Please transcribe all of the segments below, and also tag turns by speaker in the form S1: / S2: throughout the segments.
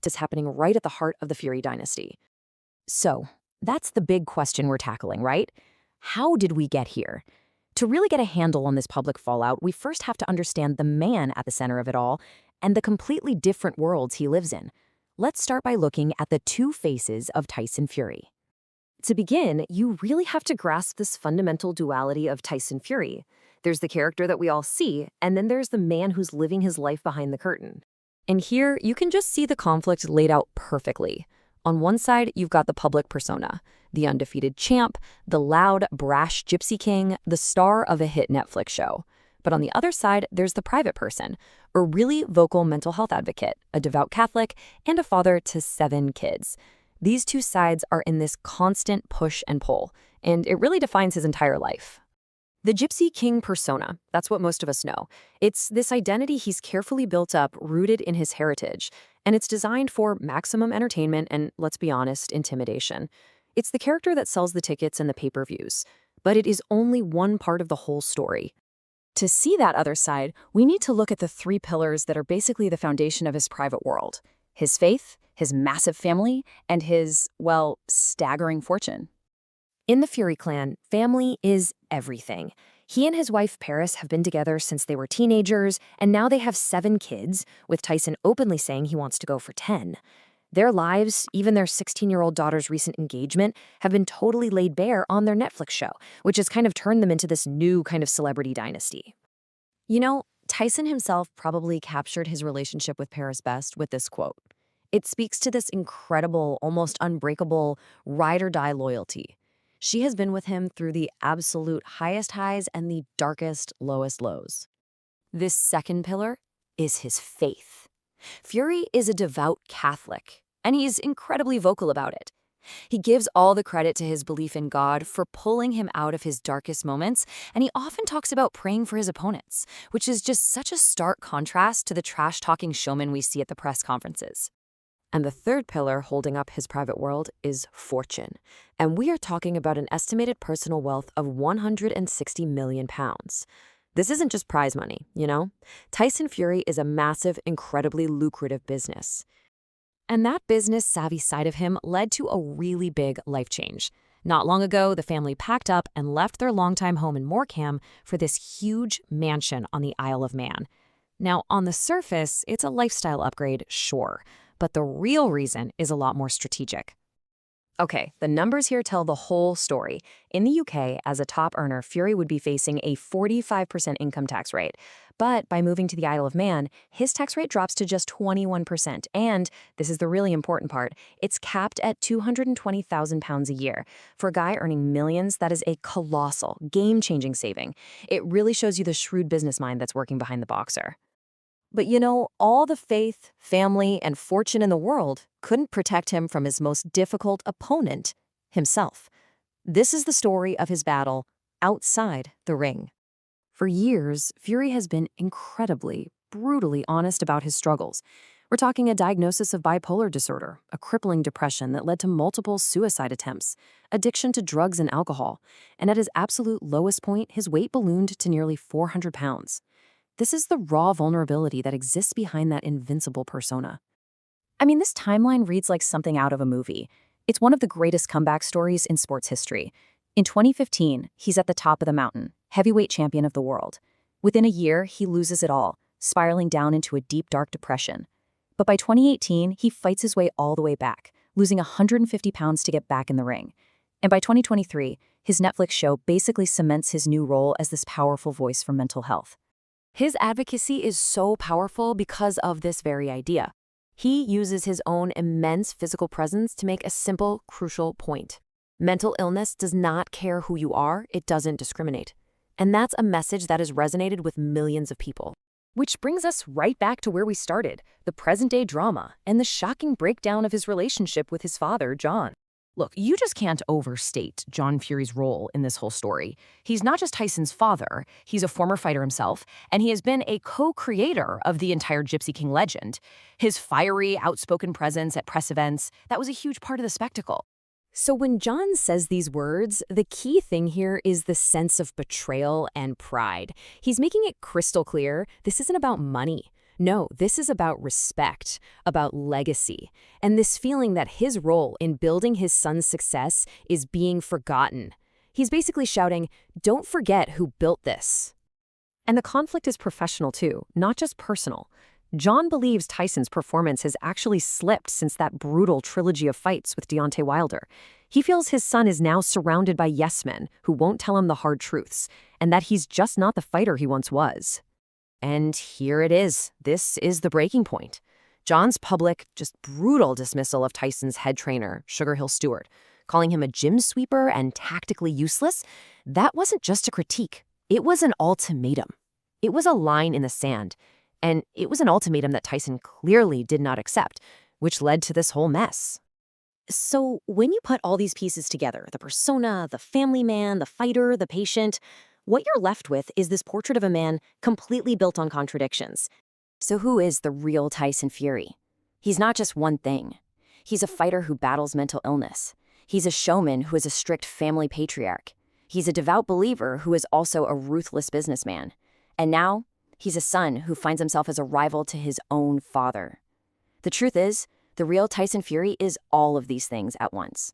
S1: is happening right at the heart of the Fury dynasty. So, that's the big question we're tackling, right? How did we get here? To really get a handle on this public fallout, we first have to understand the man at the center of it all and the completely different worlds he lives in. Let's start by looking at the two faces of Tyson Fury. To begin, you really have to grasp this fundamental duality of Tyson Fury. There's the character that we all see, and then there's the man who's living his life behind the curtain. And here, you can just see the conflict laid out perfectly. On one side, you've got the public persona, the undefeated champ, the loud, brash gypsy king, the star of a hit Netflix show. But on the other side, there's the private person, a really vocal mental health advocate, a devout Catholic, and a father to 7 kids. These two sides are in this constant push and pull, and it really defines his entire life. The Gypsy King persona, that's what most of us know. It's this identity he's carefully built up, rooted in his heritage, and it's designed for maximum entertainment and, let's be honest, intimidation. It's the character that sells the tickets and the pay-per-views, but it is only one part of the whole story. To see that other side, we need to look at the 3 pillars that are basically the foundation of his private world: his faith, his massive family, and his, well, staggering fortune. In the Fury clan, family is everything. He and his wife Paris have been together since they were teenagers, and now they have 7 kids, with Tyson openly saying he wants to go for 10. Their lives, even their 16-year-old daughter's recent engagement, have been totally laid bare on their Netflix show, which has kind of turned them into this new kind of celebrity dynasty. You know, Tyson himself probably captured his relationship with Paris best with this quote. It speaks to this incredible, almost unbreakable, ride-or-die loyalty. She has been with him through the absolute highest highs and the darkest, lowest lows. This second pillar is his faith. Fury is a devout Catholic, and he's incredibly vocal about it. He gives all the credit to his belief in God for pulling him out of his darkest moments, and he often talks about praying for his opponents, which is just such a stark contrast to the trash-talking showman we see at the press conferences. And the third pillar holding up his private world is fortune. And we are talking about an estimated personal wealth of £160 million. This isn't just prize money, you know? Tyson Fury is a massive, incredibly lucrative business. And that business-savvy side of him led to a really big life change. Not long ago, the family packed up and left their longtime home in Morecambe for this huge mansion on the Isle of Man. Now, on the surface, it's a lifestyle upgrade, sure, but the real reason is a lot more strategic. Okay, the numbers here tell the whole story. In the UK, as a top earner, Fury would be facing a 45% income tax rate. But by moving to the Isle of Man, his tax rate drops to just 21%. And, this is the really important part, it's capped at £220,000 a year. For a guy earning millions, that is a colossal, game-changing saving. It really shows you the shrewd business mind that's working behind the boxer. But you know, all the faith, family, and fortune in the world couldn't protect him from his most difficult opponent, himself. This is the story of his battle outside the ring. For years, Fury has been incredibly, brutally honest about his struggles. We're talking a diagnosis of bipolar disorder, a crippling depression that led to multiple suicide attempts, addiction to drugs and alcohol, and at his absolute lowest point, his weight ballooned to nearly 400 pounds. This is the raw vulnerability that exists behind that invincible persona. I mean, this timeline reads like something out of a movie. It's one of the greatest comeback stories in sports history. In 2015, he's at the top of the mountain, heavyweight champion of the world. Within a year, he loses it all, spiraling down into a deep, dark depression. But by 2018, he fights his way all the way back, losing 150 pounds to get back in the ring. And by 2023, his Netflix show basically cements his new role as this powerful voice for mental health. His advocacy is so powerful because of this very idea. He uses his own immense physical presence to make a simple, crucial point. Mental illness does not care who you are, it doesn't discriminate. And that's a message that has resonated with millions of people. Which brings us right back to where we started, the present-day drama and the shocking breakdown of his relationship with his father, John. Look, you just can't overstate John Fury's role in this whole story. He's not just Tyson's father, he's a former fighter himself, and he has been a co-creator of the entire Gypsy King legend. His fiery, outspoken presence at press events, that was a huge part of the spectacle. So when John says these words, the key thing here is the sense of betrayal and pride. He's making it crystal clear this isn't about money. No, this is about respect, about legacy, and this feeling that his role in building his son's success is being forgotten. He's basically shouting, "Don't forget who built this." And the conflict is professional too, not just personal. John believes Tyson's performance has actually slipped since that brutal trilogy of fights with Deontay Wilder. He feels his son is now surrounded by yes-men who won't tell him the hard truths, and that he's just not the fighter he once was. And here it is. This is the breaking point. John's public, just brutal dismissal of Tyson's head trainer, Sugar Hill Stewart, calling him a gym sweeper and tactically useless, that wasn't just a critique. It was an ultimatum. It was a line in the sand. And it was an ultimatum that Tyson clearly did not accept, which led to this whole mess. So when you put all these pieces together, the persona, the family man, the fighter, the patient, what you're left with is this portrait of a man completely built on contradictions. So who is the real Tyson Fury? He's not just one thing. He's a fighter who battles mental illness. He's a showman who is a strict family patriarch. He's a devout believer who is also a ruthless businessman. And now, he's a son who finds himself as a rival to his own father. The truth is, the real Tyson Fury is all of these things at once.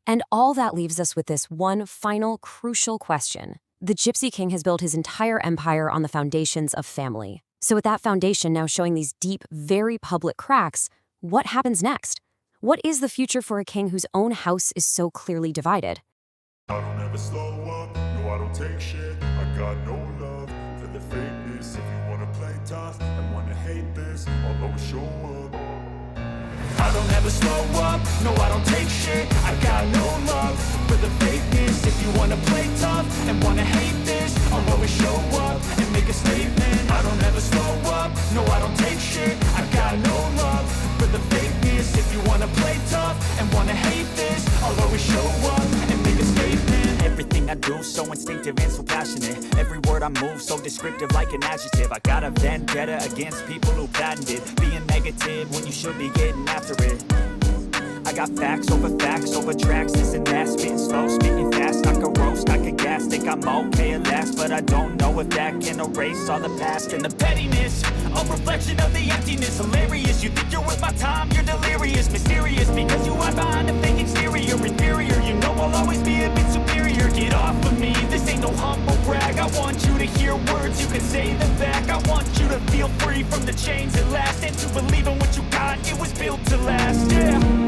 S1: And all that leaves us with this one final crucial question. The Gypsy King has built his entire empire on the foundations of family. So with that foundation now showing these deep, very public cracks, what happens next? What is the future for a king whose own house is so clearly divided?
S2: I don't ever slow up, no I don't take shit. I got no love for the fakeness. If you wanna play tough and wanna hate this, I'll always show up. I don't ever slow up, no I don't take shit. I got no love for the fakeness. If you wanna play tough and wanna hate this, I'll always show up and make a statement. I don't ever slow up, no I don't take shit. I got no love for the fakeness. If you wanna play tough and wanna hate this, I'll always show up and make a statement. Everything I do so instinctive and so passionate. Every word I move so descriptive like an adjective. I got a vendetta against people who patented being negative when you should be getting after it. I got facts over tracks, this and that. Spitting slow, speaking fast, I could roast, I could gas. Think I'm okay at last, but I don't know if that can erase all the past. And the pettiness, a reflection of the emptiness. Hilarious, you think you're worth my time, you're delirious. Mysterious, because you hide behind a fake exterior. Inferior, you know I'll always be a bit superior. Get off of me, this ain't no humble brag. I want you to hear words, you can say them back. I want you to feel free from the chains at last, and to believe in what you got, it was built to last, yeah.